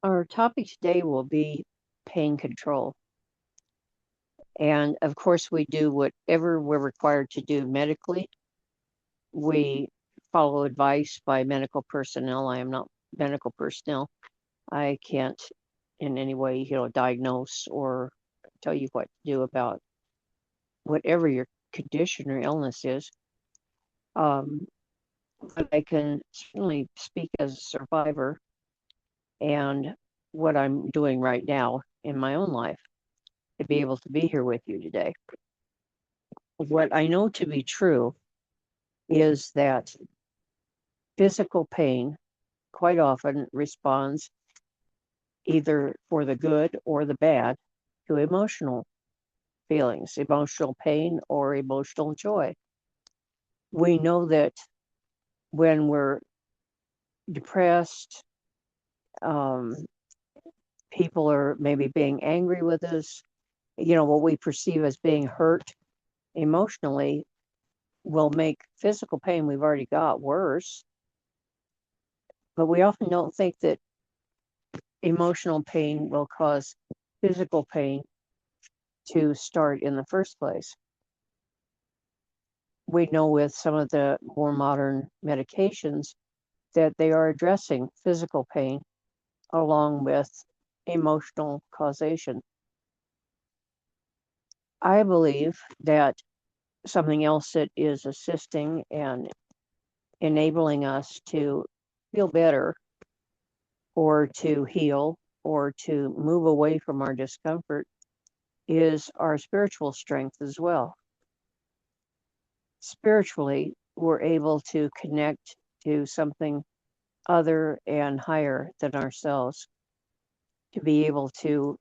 Our topic today will be pain control. And of course, we do whatever we're required to do medically. We follow advice by medical personnel. I am not medical personnel. I can't in any way, diagnose or tell you what to do about whatever your condition or illness is. Um, but I can certainly speak as a survivor and what I'm doing right now in my own life to be able to be here with you today. What I know to be true is that physical pain quite often responds either for the good or the bad to emotional feelings, emotional pain or emotional joy. We know that when we're depressed, um, people are maybe being angry with us, what we perceive as being hurt emotionally will make physical pain we've already got worse. But we often don't think that emotional pain will cause physical pain to start in the first place. We know with some of the more modern medications that they are addressing physical pain along with emotional causation. I believe that something else that is assisting and enabling us to feel better or to heal or to move away from our discomfort is our spiritual strength as well. Spiritually, we're able to connect to something other and higher than ourselves to be able to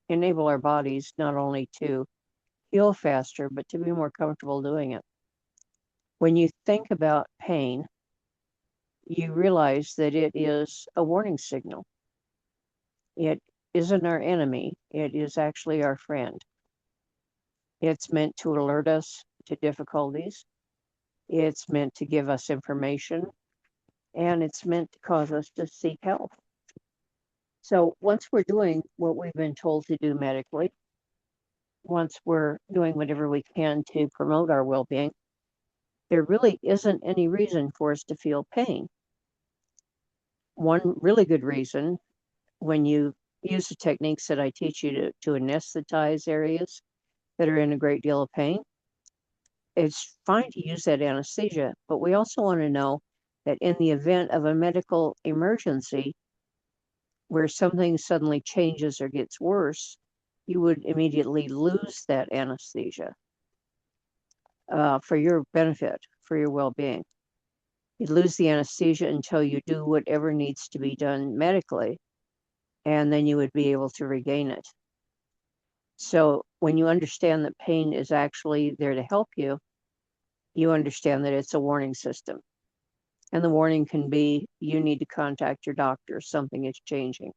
enable our bodies not only to heal faster, but to be more comfortable doing it. When you think about pain, you realize that it is a warning signal. It isn't our enemy, it is actually our friend. It's meant to alert us to difficulties, it's meant to give us information, and it's meant to cause us to seek help. So once we're doing what we've been told to do medically, once we're doing whatever we can to promote our well-being, there really isn't any reason for us to feel pain. One really good reason, when you use the techniques that I teach you to anesthetize areas that are in a great deal of pain, it's fine to use that anesthesia, but we also want to know that in the event of a medical emergency where something suddenly changes or gets worse, you would immediately lose that anesthesia for your benefit, for your well-being. You'd lose the anesthesia until you do whatever needs to be done medically, and then you would be able to regain it. So when you understand that pain is actually there to help you, you understand that it's a warning system. And the warning can be, you need to contact your doctor, something is changing.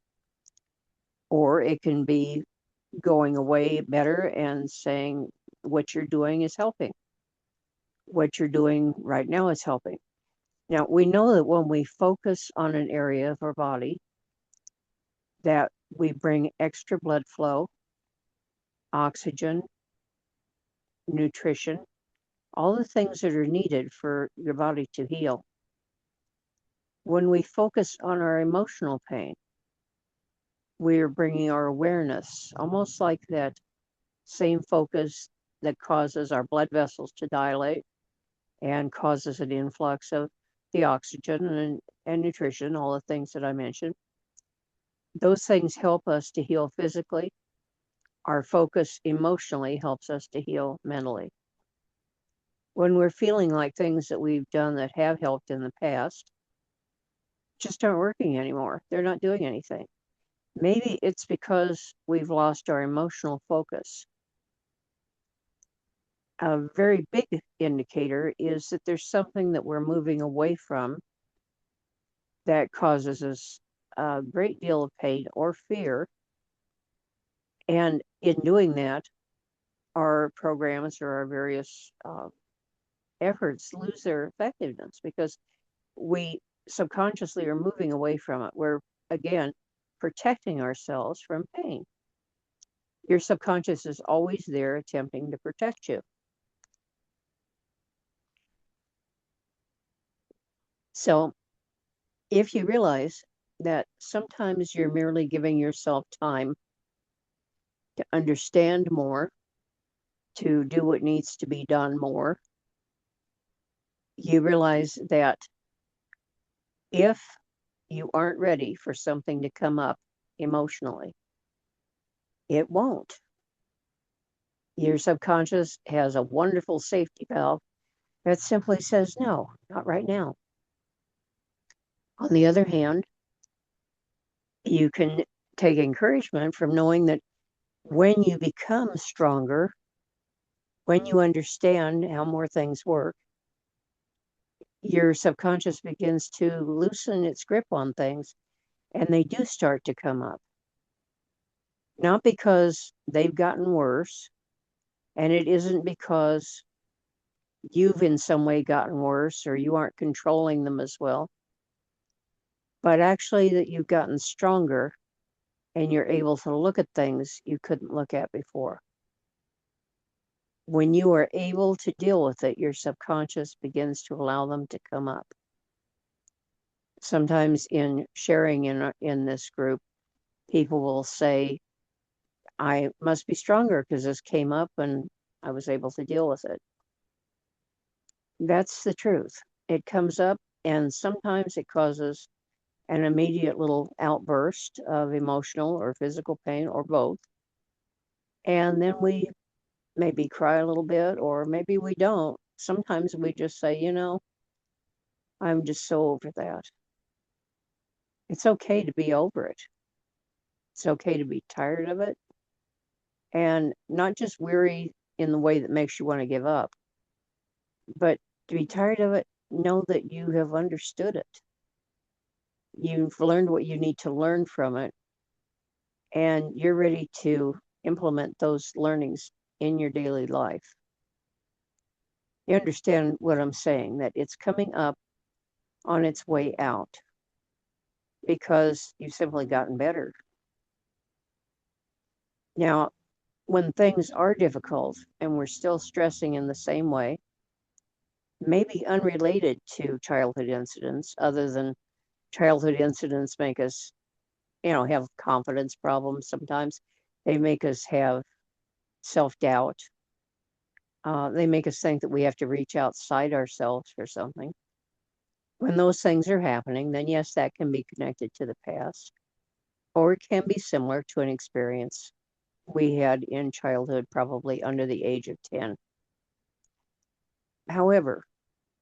Or it can be going away better and saying, what you're doing is helping. What you're doing right now is helping. Now, we know that when we focus on an area of our body, that we bring extra blood flow, oxygen, nutrition, all the things that are needed for your body to heal. When we focus on our emotional pain, we're bringing our awareness, almost like that same focus that causes our blood vessels to dilate and causes an influx of the oxygen and nutrition, all the things that I mentioned. Those things help us to heal physically. Our focus emotionally helps us to heal mentally. When we're feeling like things that we've done that have helped in the past just aren't working anymore, they're not doing anything. Maybe it's because we've lost our emotional focus. A very big indicator is that there's something that we're moving away from that causes us a great deal of pain or fear. And in doing that, our programs or our various efforts lose their effectiveness because we subconsciously are moving away from it. We're, again, protecting ourselves from pain. Your subconscious is always there attempting to protect you. So if you realize that sometimes you're merely giving yourself time to understand more, to do what needs to be done more, you realize that if you aren't ready for something to come up emotionally, it won't. Your subconscious has a wonderful safety valve that simply says, no, not right now. On the other hand, you can take encouragement from knowing that when you become stronger, when you understand how more things work, your subconscious begins to loosen its grip on things, and they do start to come up. Not because they've gotten worse, and it isn't because you've in some way gotten worse or you aren't controlling them as well, but actually that you've gotten stronger and you're able to look at things you couldn't look at before. When you are able to deal with it, your subconscious begins to allow them to come up. Sometimes in sharing in this group, people will say, I must be stronger because this came up and I was able to deal with it. That's the truth. It comes up and sometimes it causes an immediate little outburst of emotional or physical pain or both. And then we maybe cry a little bit, or maybe we don't. Sometimes we just say, I'm just so over that. It's okay to be over it. It's okay to be tired of it. And not just weary in the way that makes you want to give up, but to be tired of it, know that you have understood it. You've learned what you need to learn from it, and you're ready to implement those learnings in your daily life. You understand what I'm saying, that it's coming up on its way out because you've simply gotten better. Now, when things are difficult and we're still stressing in the same way, maybe unrelated to childhood incidents, other than childhood incidents make us, have confidence problems sometimes. They make us have self-doubt. They make us think that we have to reach outside ourselves for something. When those things are happening, then yes, that can be connected to the past, or it can be similar to an experience we had in childhood, probably under the age of 10. However,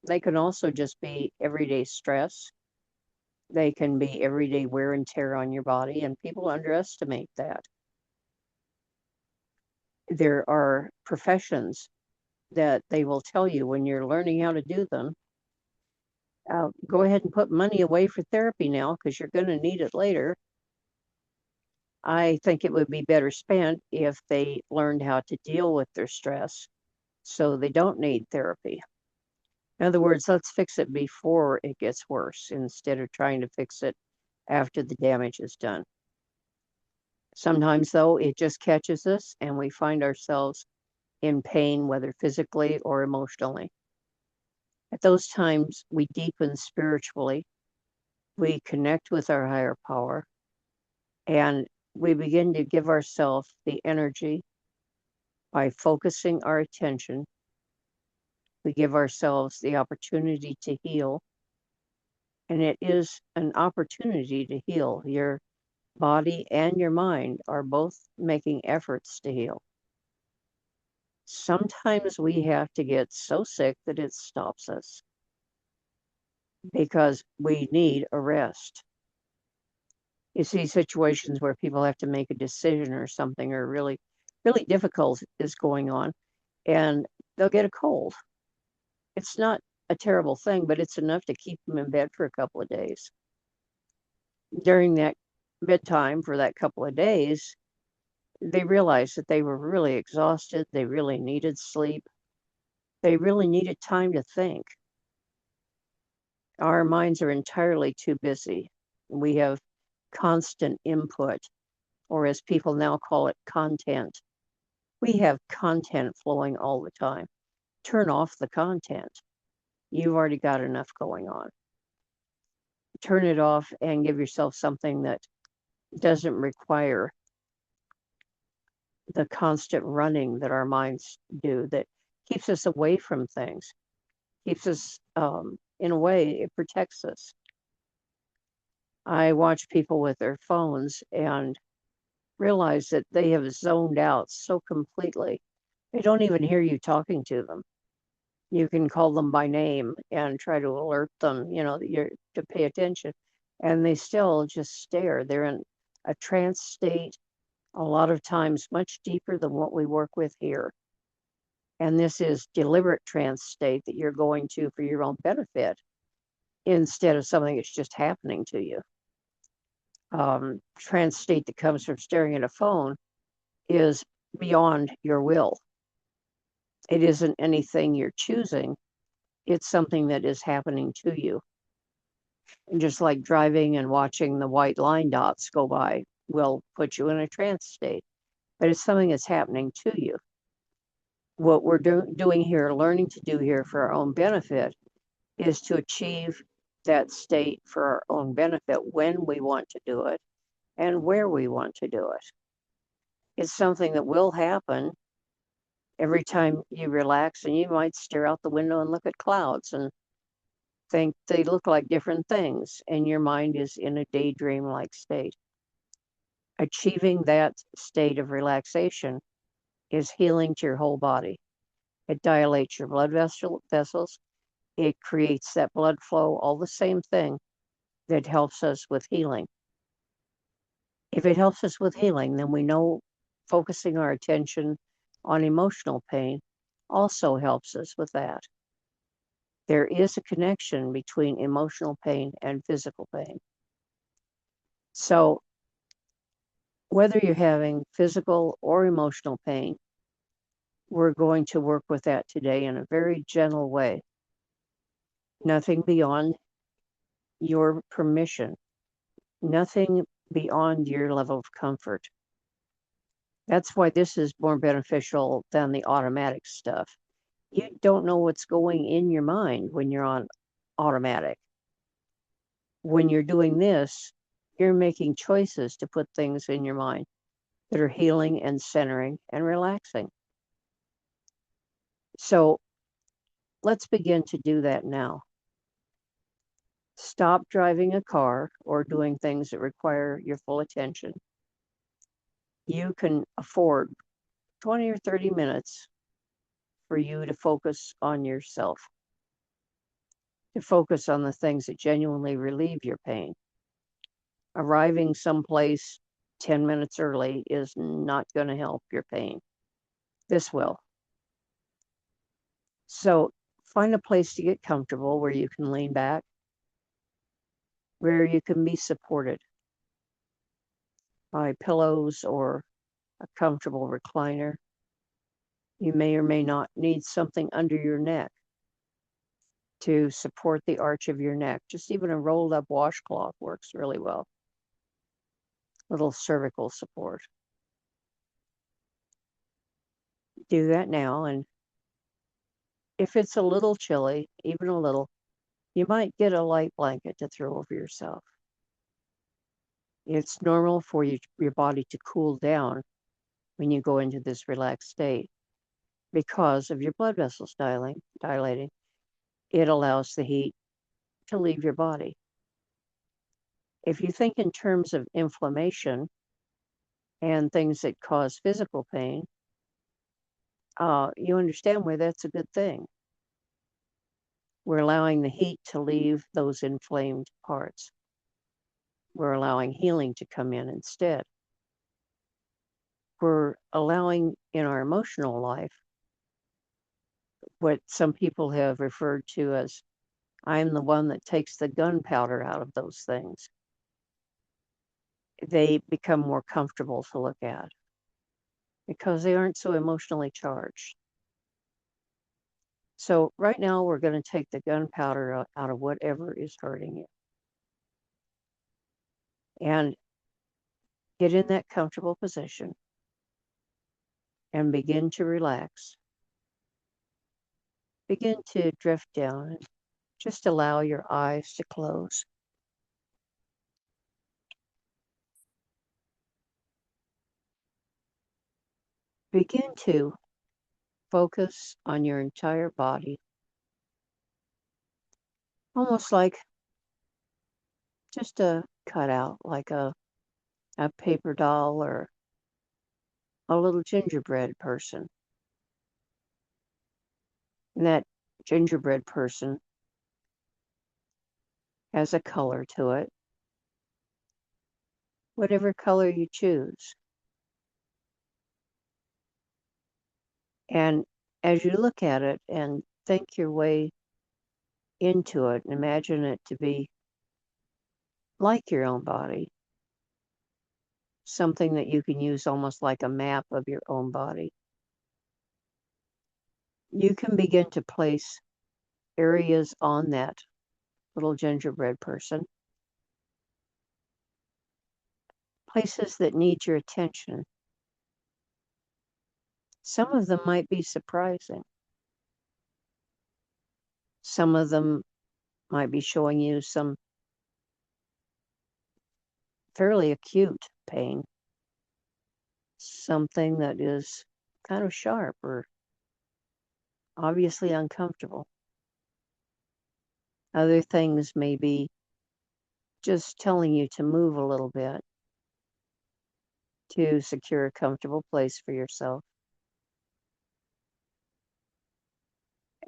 they can also just be everyday stress. They can be everyday wear and tear on your body, and people underestimate that. There are professions that they will tell you when you're learning how to do them, go ahead and put money away for therapy now because you're going to need it later. I think it would be better spent if they learned how to deal with their stress so they don't need therapy. In other words, let's fix it before it gets worse instead of trying to fix it after the damage is done. Sometimes, though, it just catches us and we find ourselves in pain, whether physically or emotionally. At those times, we deepen spiritually, we connect with our higher power, and we begin to give ourselves the energy by focusing our attention. We give ourselves the opportunity to heal, and it is an opportunity to heal. Your body and your mind are both making efforts to heal. Sometimes we have to get so sick that it stops us because we need a rest. You see situations where people have to make a decision or something, or really, really difficult is going on, and they'll get a cold. It's not a terrible thing, but it's enough to keep them in bed for a couple of days. During that bedtime for that couple of days, they realized that they were really exhausted. They really needed sleep. They really needed time to think. Our minds are entirely too busy. We have constant input, or as people now call it, content. We have content flowing all the time. Turn off the content. You've already got enough going on. Turn it off and give yourself something that doesn't require the constant running that our minds do, that keeps us away from things, keeps us, in a way, it protects us. I watch people with their phones and realize that they have zoned out so completely. They don't even hear you talking to them. You can call them by name and try to alert them, that you're to pay attention, and they still just stare. They're in a trance state, a lot of times much deeper than what we work with here. And this is deliberate trance state that you're going to for your own benefit instead of something that's just happening to you. Trance state that comes from staring at a phone is beyond your will. It isn't anything you're choosing. It's something that is happening to you. And just like driving and watching the white line dots go by will put you in a trance state, but it's something that's happening to you. What we're doing here, learning to do here for our own benefit, is to achieve that state for our own benefit when we want to do it and where we want to do it. It's something that will happen every time you relax, and you might stare out the window and look at clouds and think they look like different things, and your mind is in a daydream-like state. Achieving that state of relaxation is healing to your whole body. It dilates your blood vessels. It creates that blood flow, all the same thing that helps us with healing. If it helps us with healing, then we know focusing our attention on emotional pain also helps us with that. There is a connection between emotional pain and physical pain. So whether you're having physical or emotional pain, we're going to work with that today in a very gentle way. Nothing beyond your permission, nothing beyond your level of comfort. That's why this is more beneficial than the automatic stuff. You don't know what's going in your mind when you're on automatic. When you're doing this, you're making choices to put things in your mind that are healing and centering and relaxing. So let's begin to do that now. Stop driving a car or doing things that require your full attention. You can afford 20 or 30 minutes for you to focus on yourself, to focus on the things that genuinely relieve your pain. Arriving someplace 10 minutes early is not going to help your pain. This will. So find a place to get comfortable where you can lean back, where you can be supported by pillows or a comfortable recliner. You may or may not need something under your neck to support the arch of your neck. Just even a rolled up washcloth works really well. Little cervical support. Do that now, and if it's a little chilly, even a little, you might get a light blanket to throw over yourself. It's normal for your body to cool down when you go into this relaxed state because of your blood vessels dilating. It allows the heat to leave your body. If you think in terms of inflammation and things that cause physical pain, you understand why that's a good thing. We're allowing the heat to leave those inflamed parts. We're allowing healing to come in instead. We're allowing in our emotional life what some people have referred to as, I'm the one that takes the gunpowder out of those things. They become more comfortable to look at because they aren't so emotionally charged. So right now we're going to take the gunpowder out of whatever is hurting you. And get in that comfortable position and begin to relax. Begin to drift down and just allow your eyes to close. Begin to focus on your entire body, almost like just a cutout, like a paper doll or a little gingerbread person. And that gingerbread person has a color to it, whatever color you choose. And as you look at it and think your way into it, and imagine it to be like your own body, something that you can use almost like a map of your own body. You can begin to place areas on that little gingerbread person, places that need your attention. Some of them might be surprising. Some of them might be showing you some fairly acute pain, something that is kind of sharp or obviously uncomfortable. Other things may be just telling you to move a little bit to secure a comfortable place for yourself.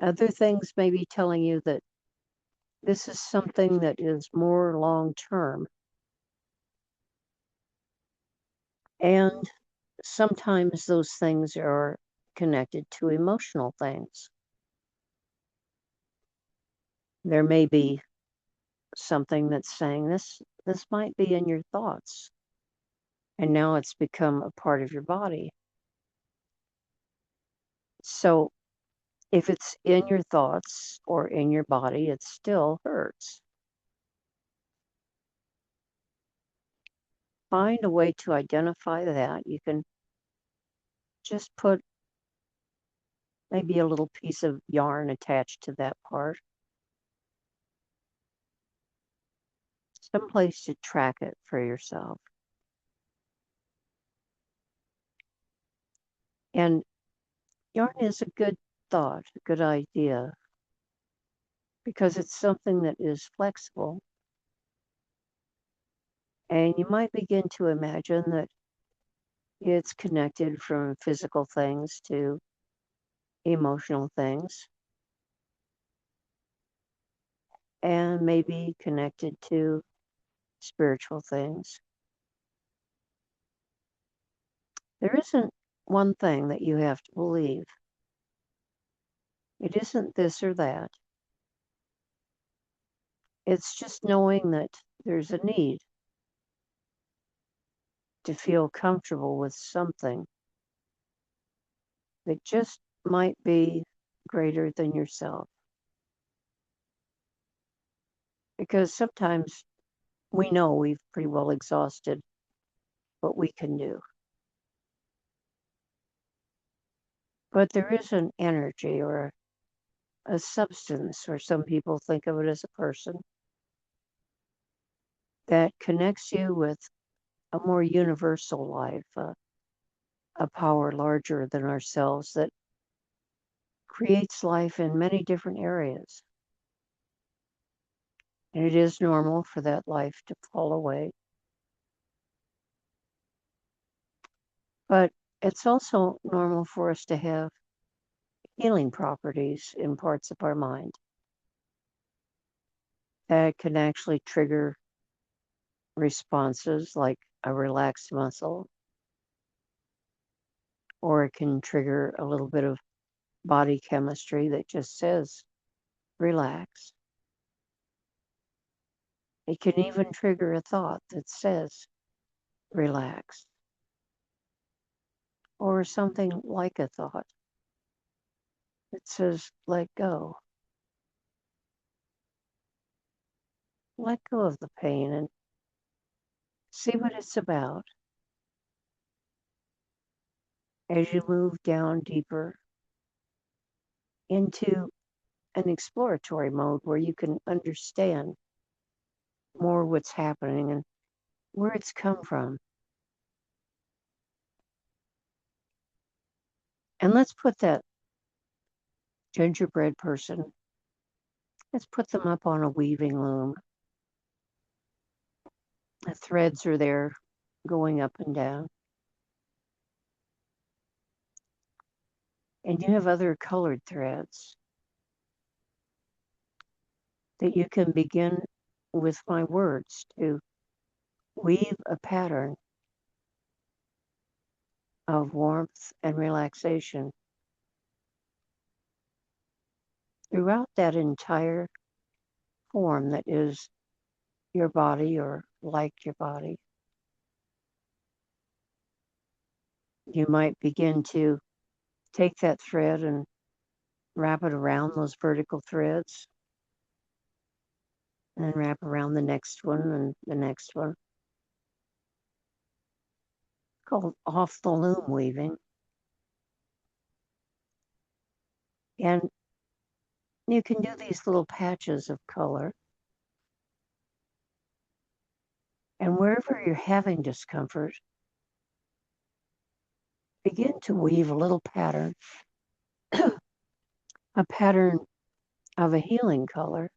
Other things may be telling you that this is something that is more long term. And sometimes those things are connected to emotional things. There may be something that's saying this might be in your thoughts, and now it's become a part of your body. So if it's in your thoughts or in your body, it still hurts. Find a way to identify that. You can just put maybe a little piece of yarn attached to that part, someplace to track it for yourself. And yarn is a good thought, a good idea, because it's something that is flexible. And you might begin to imagine that it's connected from physical things to emotional things, and maybe connected to spiritual things. There isn't one thing that you have to believe. It isn't this or that. It's just knowing that there's a need to feel comfortable with something that just might be greater than yourself. Because sometimes we know we've pretty well exhausted what we can do. But there is an energy or a substance, or some people think of it as a person, that connects you with a more universal life, a power larger than ourselves that creates life in many different areas. And it is normal for that life to fall away. But it's also normal for us to have healing properties in parts of our mind that can actually trigger responses like a relaxed muscle, or it can trigger a little bit of body chemistry that just says, relax. It can even trigger a thought that says, relax, or something like a thought that says, let go. Let go of the pain and See what it's about as you move down deeper into an exploratory mode where you can understand more what's happening and where it's come from. And let's put that gingerbread person, let's put them up on a weaving loom. The threads are there going up and down. And you have other colored threads that you can begin with my words to weave a pattern of warmth and relaxation throughout that entire form that is your body or like your body. You might begin to take that thread and wrap it around those vertical threads, and then wrap around the next one and the next one. Called off the loom weaving. And you can do these little patches of color. And wherever you're having discomfort, begin to weave a little pattern, a pattern of a healing color,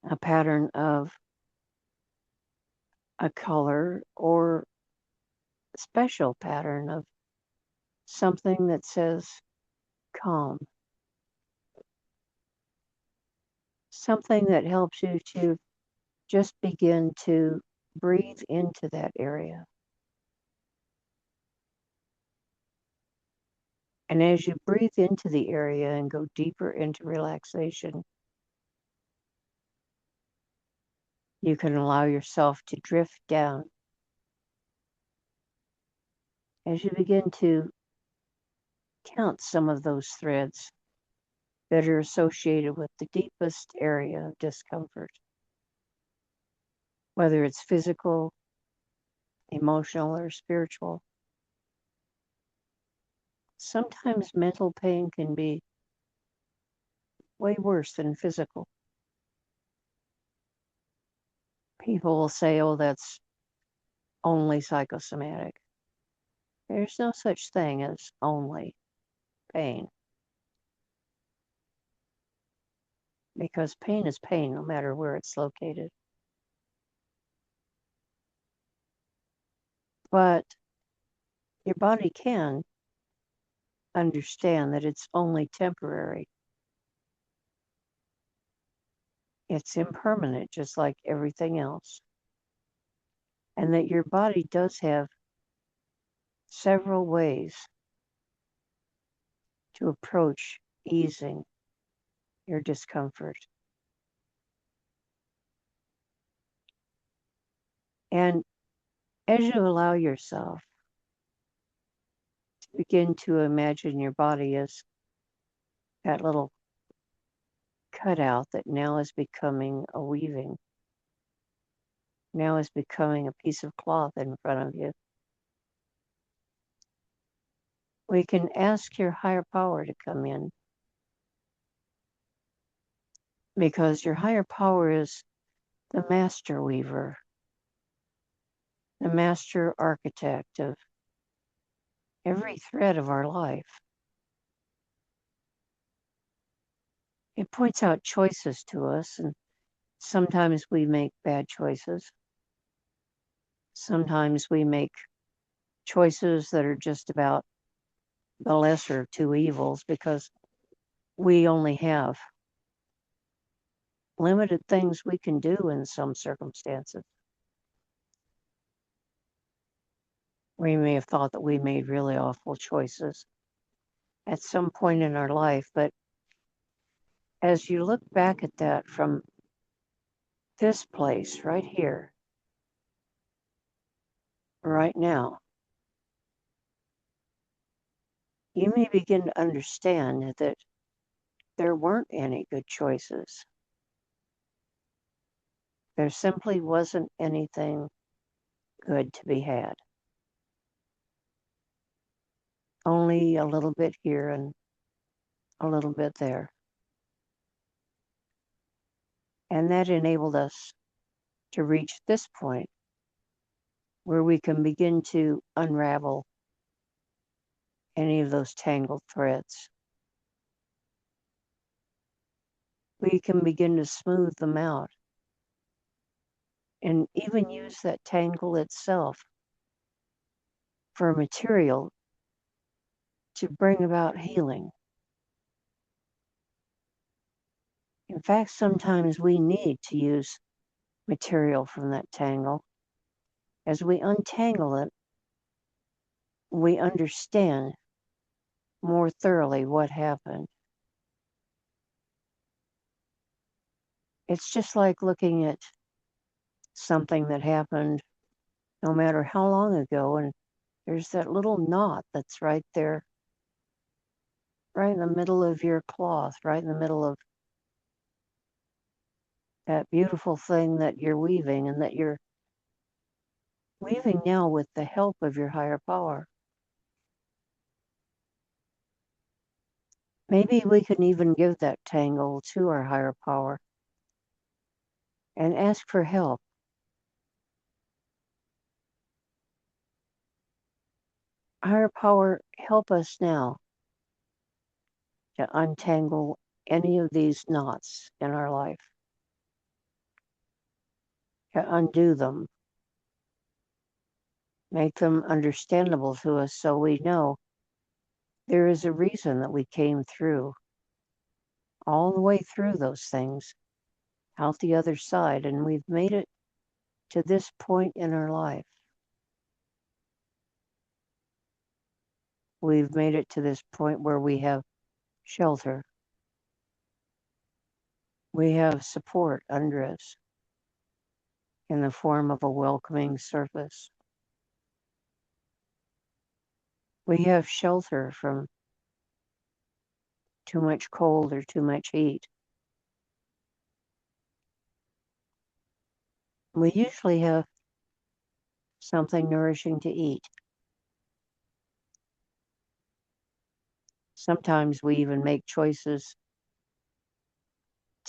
a pattern of a color or special pattern of something that says calm, something that helps you to just begin to breathe into that area. And as you breathe into the area and go deeper into relaxation, you can allow yourself to drift down. As you begin to count some of those threads that are associated with the deepest area of discomfort, whether it's physical, emotional, or spiritual. Sometimes mental pain can be way worse than physical. People will say, oh, that's only psychosomatic. There's no such thing as only pain. Because pain is pain no matter where it's located. But your body can understand that it's only temporary. It's impermanent, just like everything else. And that your body does have several ways to approach easing your discomfort. And as you allow yourself to begin to imagine your body as that little cutout that now is becoming a weaving, now is becoming a piece of cloth in front of you, we can ask your higher power to come in, because your higher power is the master weaver, the master architect of every thread of our life. It points out choices to us, and sometimes we make bad choices. Sometimes we make choices that are just about the lesser of two evils because we only have limited things we can do in some circumstances. We may have thought that we made really awful choices at some point in our life, but as you look back at that from this place right here, right now, you may begin to understand that there weren't any good choices. There simply wasn't anything good to be had. Only a little bit here and a little bit there. And that enabled us to reach this point where we can begin to unravel any of those tangled threads. We can begin to smooth them out and even use that tangle itself for a material to bring about healing. In fact, sometimes we need to use material from that tangle. As we untangle it, we understand more thoroughly what happened. It's just like looking at something that happened no matter how long ago, and there's that little knot that's right there, right in the middle of your cloth, right in the middle of that beautiful thing that you're weaving and that you're weaving now with the help of your higher power. Maybe we can even give that tangle to our higher power and ask for help. Higher power, help us now to untangle any of these knots in our life, to undo them, make them understandable to us so we know there is a reason that we came through, all the way through those things, out the other side, and we've made it to this point in our life. We've made it to this point where we have shelter. We have support under us in the form of a welcoming surface. We have shelter from too much cold or too much heat. We usually have something nourishing to eat. Sometimes we even make choices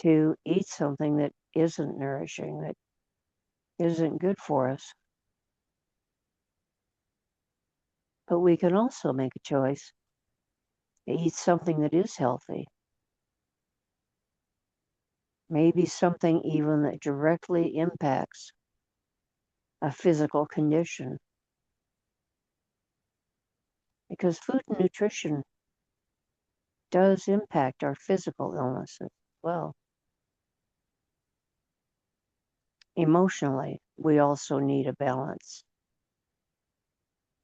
to eat something that isn't nourishing, that isn't good for us. But we can also make a choice to eat something that is healthy. Maybe something even that directly impacts a physical condition. Because food and nutrition does impact our physical illnesses as well. Emotionally, we also need a balance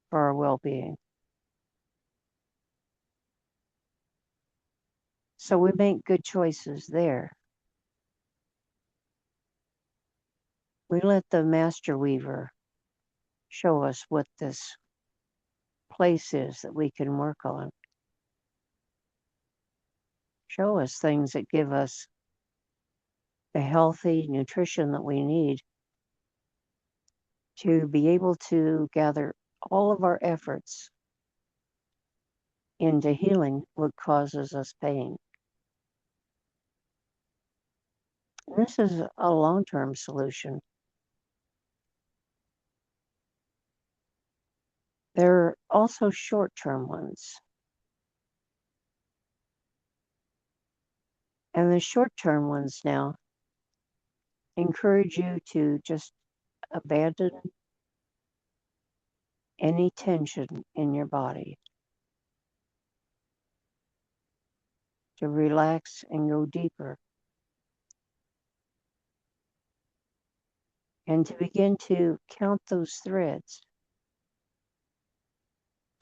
for our well-being. So we make good choices there. We let the master weaver show us what this place is that we can work on. Show us things that give us the healthy nutrition that we need to be able to gather all of our efforts into healing what causes us pain. And this is a long-term solution. There are also short-term ones. And the short-term ones now encourage you to just abandon any tension in your body, to relax and go deeper, and to begin to count those threads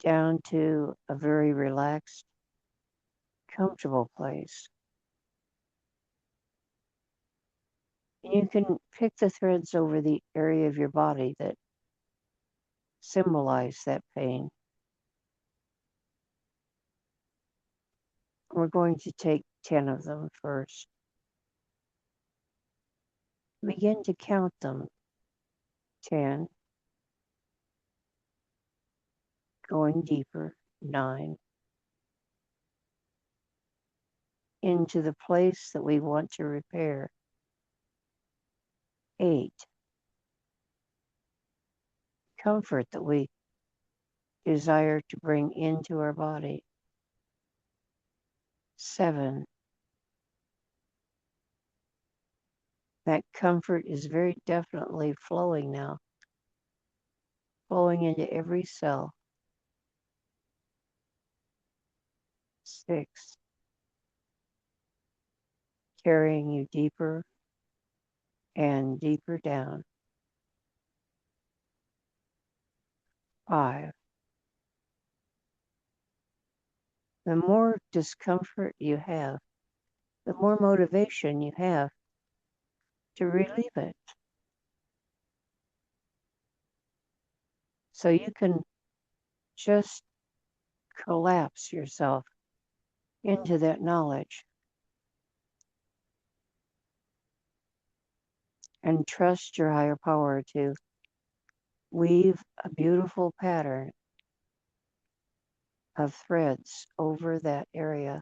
down to a very relaxed, comfortable place. You can pick the threads over the area of your body that symbolize that pain. We're going to take 10 of them first. Begin to count them. 10, going deeper. 9, into the place that we want to repair. 8, comfort that we desire to bring into our body. 7, that comfort is very definitely flowing now, flowing into every cell. 6, carrying you deeper and deeper down. 5, the more discomfort you have, the more motivation you have to relieve it. So you can just collapse yourself into that knowledge and trust your higher power to weave a beautiful pattern of threads over that area.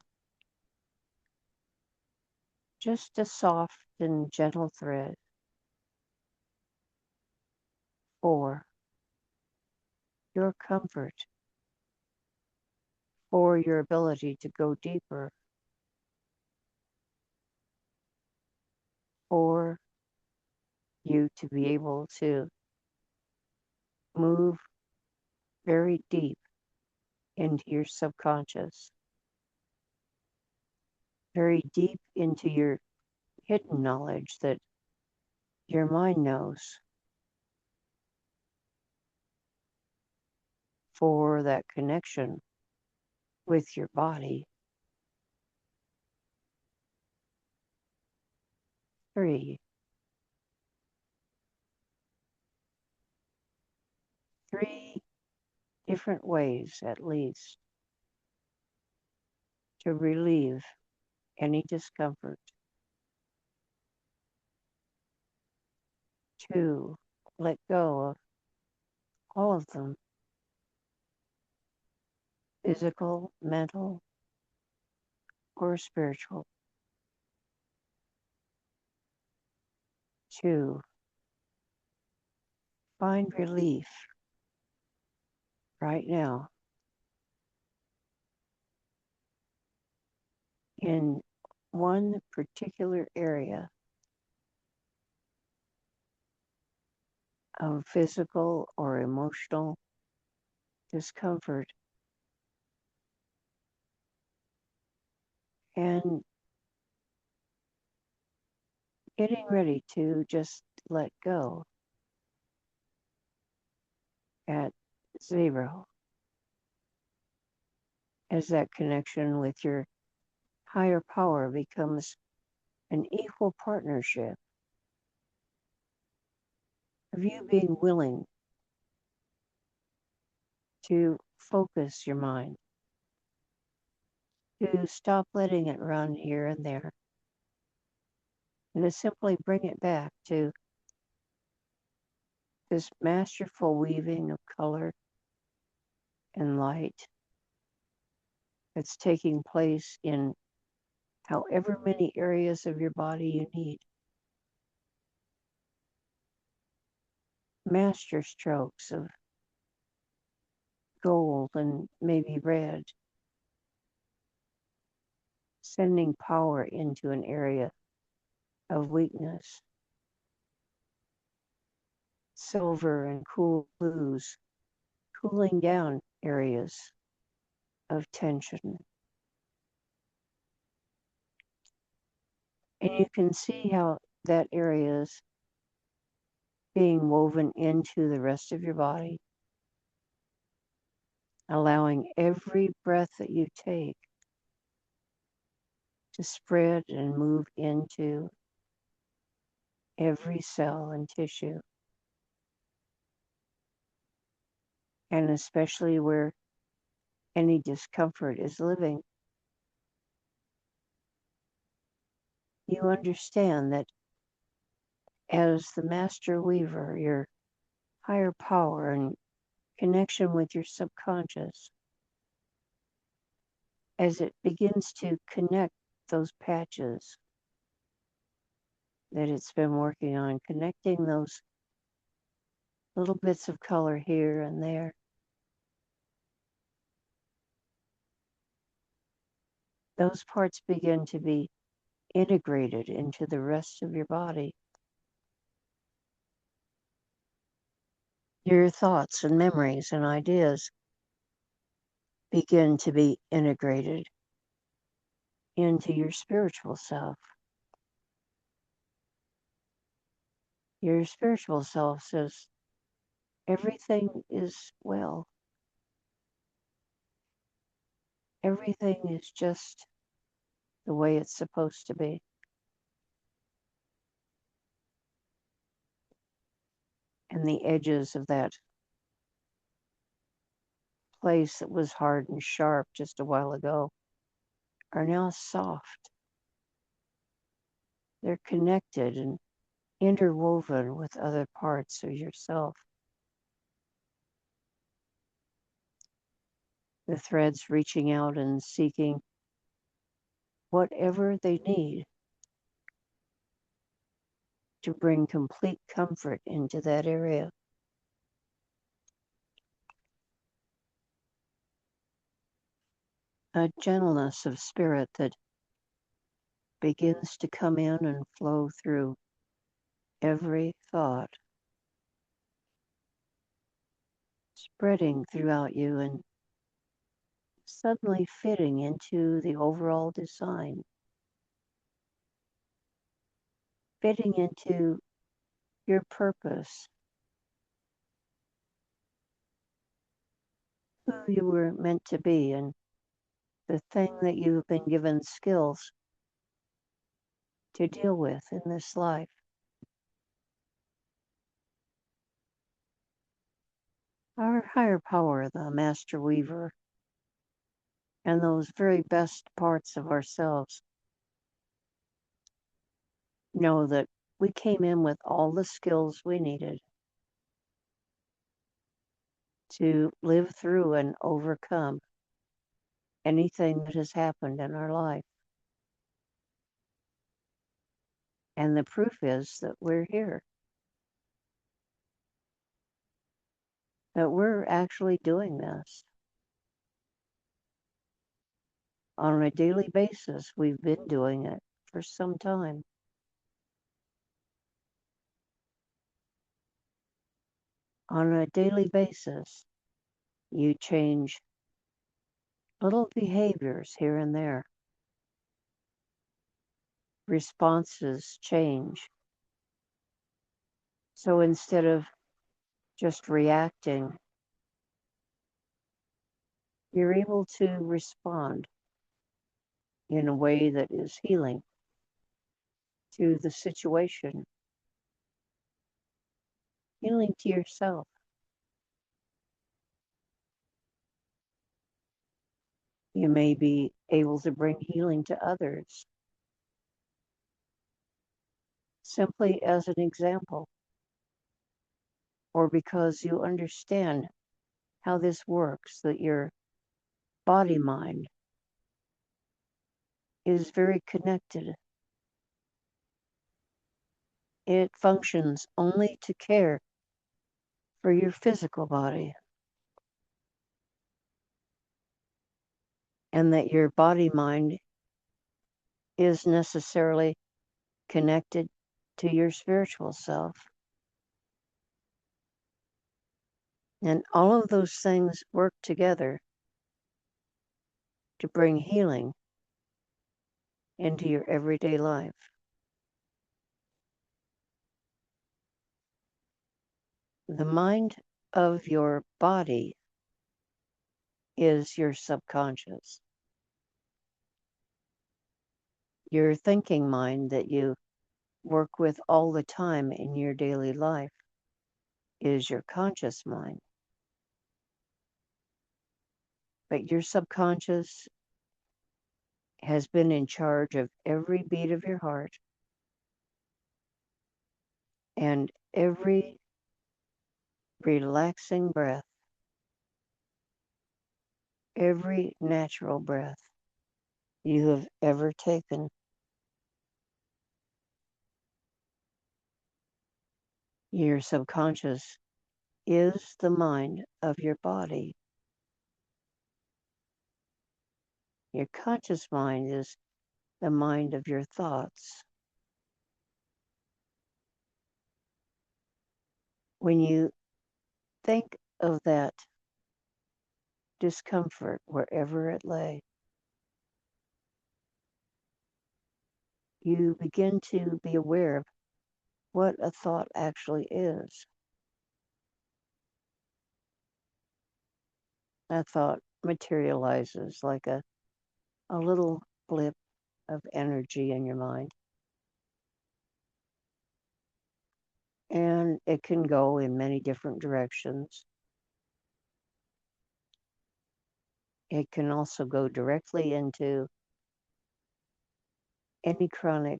Just a soft and gentle thread. 4, your comfort. For your ability to go deeper. 4, you to be able to move very deep into your subconscious, very deep into your hidden knowledge that your mind knows, for that connection with your body. 3, 3 different ways at least to relieve any discomfort. 2, let go of all of them, physical, mental, or spiritual. 2, find relief right now in one particular area of physical or emotional discomfort, and getting ready to just let go at 0 as that connection with your higher power becomes an equal partnership of you being willing to focus your mind, to stop letting it run here and there, and to simply bring it back to this masterful weaving of color and light that's taking place in however many areas of your body you need. Master strokes of gold and maybe red, sending power into an area of weakness. Silver and cool blues, cooling down areas of tension. And you can see how that area is being woven into the rest of your body, allowing every breath that you take to spread and move into every cell and tissue, and especially where any discomfort is living. You understand that as the master weaver, your higher power and connection with your subconscious, as it begins to connect those patches that it's been working on, connecting those little bits of color here and there. Those parts begin to be integrated into the rest of your body. Your thoughts and memories and ideas begin to be integrated into your spiritual self. Your spiritual self says, everything is well. Everything is just the way it's supposed to be. And the edges of that place that was hard and sharp just a while ago are now soft. They're connected and interwoven with other parts of yourself. The threads reaching out and seeking whatever they need to bring complete comfort into that area. A gentleness of spirit that begins to come in and flow through every thought, spreading throughout you and suddenly fitting into the overall design, fitting into your purpose, who you were meant to be, and the thing that you've been given skills to deal with in this life. Our higher power, the Master Weaver, and those very best parts of ourselves know that we came in with all the skills we needed to live through and overcome anything that has happened in our life. And the proof is that we're here, that we're actually doing this on a daily basis. We've been doing it for some time. On a daily basis, you change little behaviors here and there. Responses change. So instead of just reacting, you're able to respond in a way that is healing to the situation, healing to yourself. You may be able to bring healing to others, simply as an example, or because you understand how this works, that your body-mind is very connected. It functions only to care for your physical body, and that your body-mind is necessarily connected to your spiritual self. And all of those things work together to bring healing into your everyday life. The mind of your body is your subconscious. Your thinking mind that you work with all the time in your daily life is your conscious mind. But your subconscious has been in charge of every beat of your heart, And every relaxing breath, every natural breath you have ever taken, your subconscious is the mind of your body. Your conscious mind is the mind of your thoughts. When you think of that discomfort wherever it lay, you begin to be aware of what a thought actually is. That thought materializes like a little blip of energy in your mind. And it can go in many different directions. It can also go directly into any chronic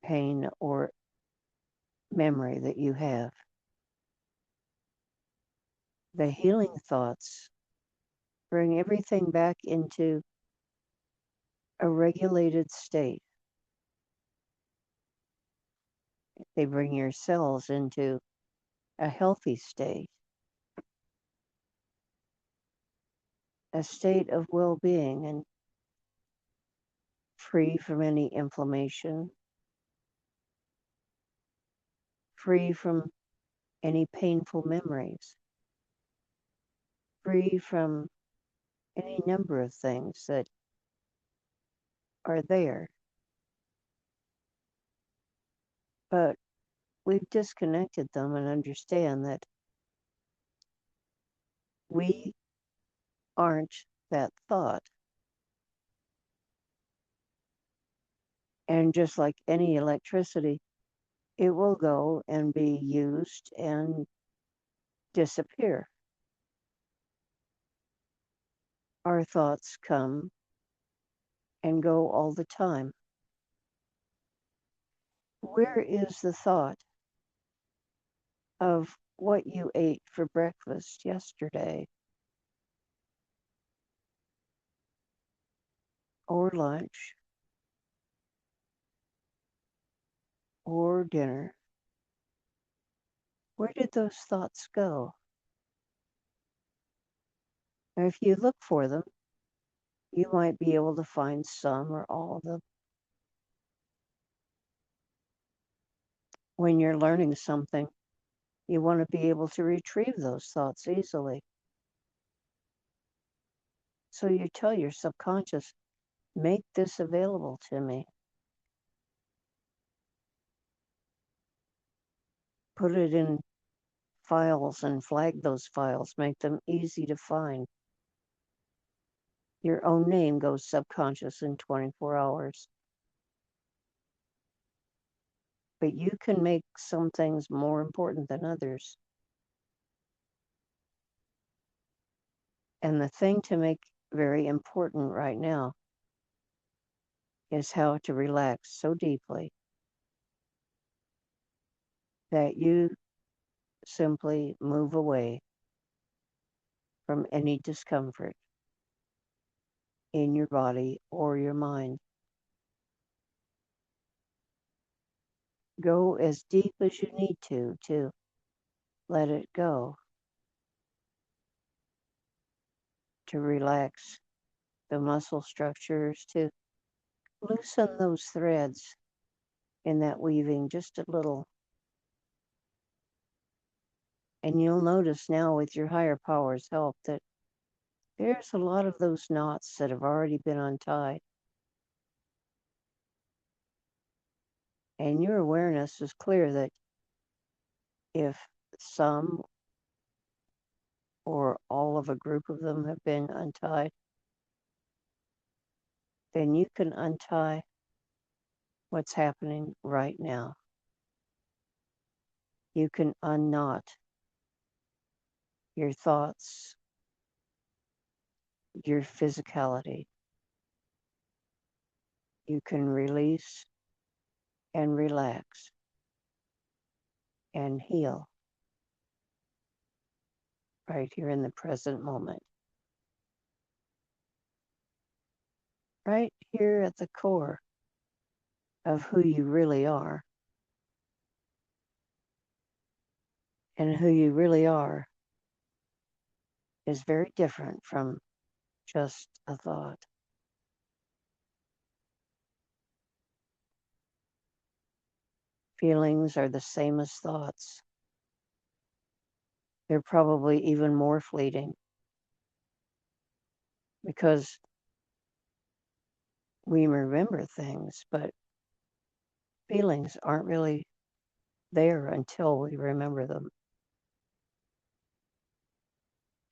pain or memory that you have. The healing thoughts bring everything back into a regulated state. They bring your cells into a healthy state, a state of well-being and free from any inflammation, free from any painful memories, free from any number of things that are there. But we've disconnected them and understand that we aren't that thought. And just like any electricity, it will go and be used and disappear. Our thoughts come and go all the time. Where is the thought of what you ate for breakfast yesterday or lunch or dinner? Where did those thoughts go? And if you look for them, you might be able to find some or all of them. When you're learning something, you want to be able to retrieve those thoughts easily. So you tell your subconscious, make this available to me. Put it in files and flag those files, make them easy to find. Your own name goes subconscious in 24 hours. But you can make some things more important than others. And the thing to make very important right now is how to relax so deeply that you simply move away from any discomfort in your body or your mind. Go as deep as you need to let it go, to relax the muscle structures, to loosen those threads in that weaving just a little. And you'll notice now with your higher power's help that there's a lot of those knots that have already been untied. And your awareness is clear that if some or all of a group of them have been untied, then you can untie what's happening right now. You can unknot your thoughts, your physicality. You can release and relax. and heal right here in the present moment. Right here at the core of who you really are. And who you really are is very different from just a thought. Feelings are the same as thoughts. They're probably even more fleeting because we remember things, but feelings aren't really there until we remember them.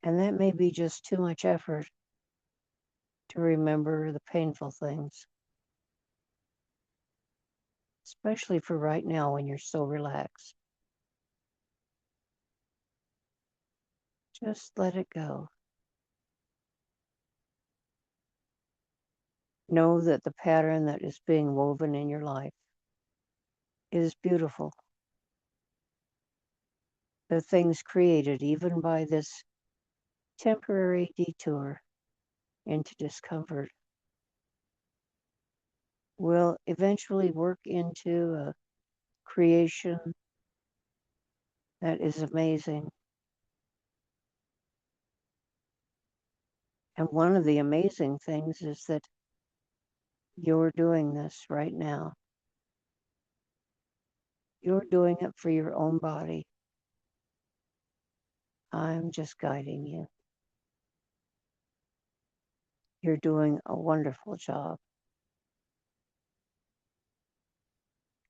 And that may be just too much effort to remember the painful things, especially for right now when you're so relaxed. Just let it go. Know that the pattern that is being woven in your life is beautiful. The things created even by this temporary detour into discomfort will eventually work into a creation that is amazing. And one of the amazing things is that you're doing this right now. You're doing it for your own body. I'm just guiding you. You're doing a wonderful job.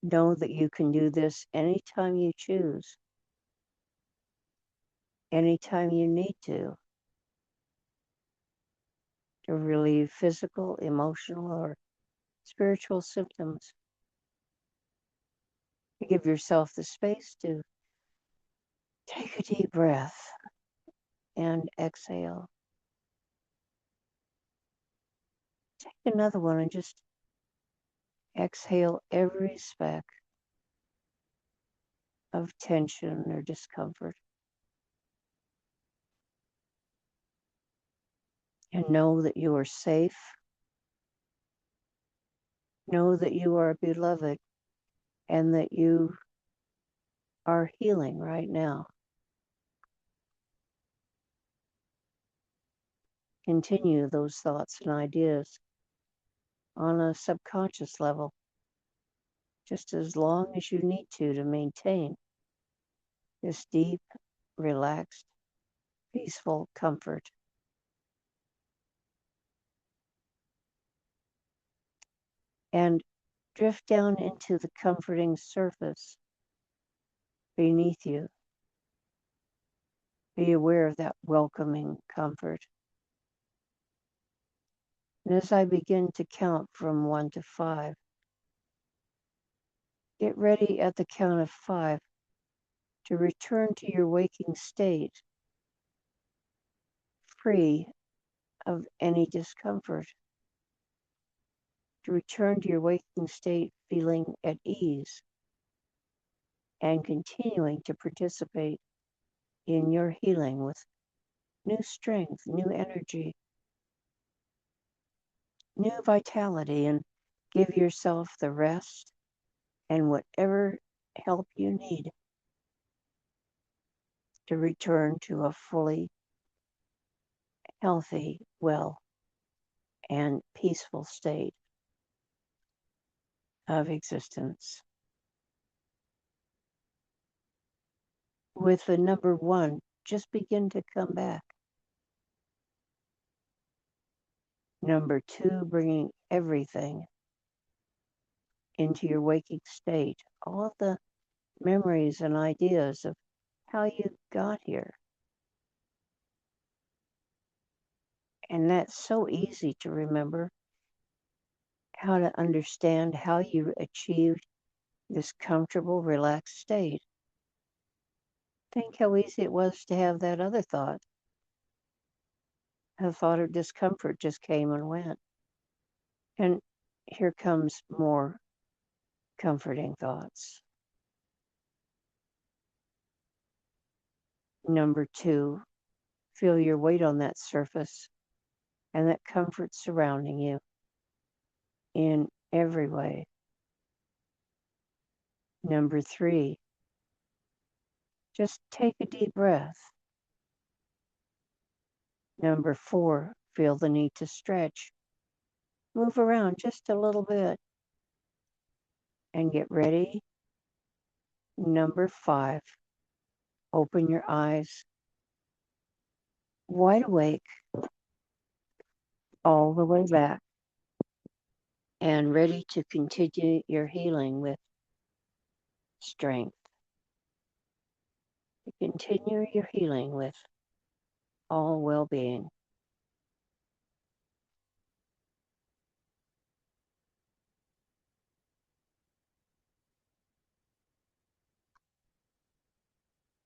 Know that you can do this anytime you choose, anytime you need to relieve physical, emotional, or spiritual symptoms. You give yourself the space to take a deep breath and exhale. Take another one and just exhale every speck of tension or discomfort. And know that you are safe. Know that you are beloved and that you are healing right now. Continue those thoughts and ideas on a subconscious level, just as long as you need to maintain this deep, relaxed, peaceful comfort. And drift down into the comforting surface beneath you. Be aware of that welcoming comfort. And as I begin to count from 1 to 5, get ready at the count of 5 to return to your waking state, free of any discomfort. To return to your waking state feeling at ease and continuing to participate in your healing with new strength, new energy, new vitality, and give yourself the rest and whatever help you need to return to a fully healthy, well, and peaceful state of existence. With the number 1, just begin to come back. Number 2, bringing everything into your waking state, all of the memories and ideas of how you got here. And that's so easy to remember, how to understand how you achieved this comfortable, relaxed state. Think how easy it was to have that other thought. The thought of discomfort just came and went. And here comes more comforting thoughts. Number 2, feel your weight on that surface and that comfort surrounding you in every way. Number 3, just take a deep breath. Number 4, feel the need to stretch. Move around just a little bit and get ready. Number 5, open your eyes wide awake all the way back and ready to continue your healing with strength. To continue your healing with all well-being.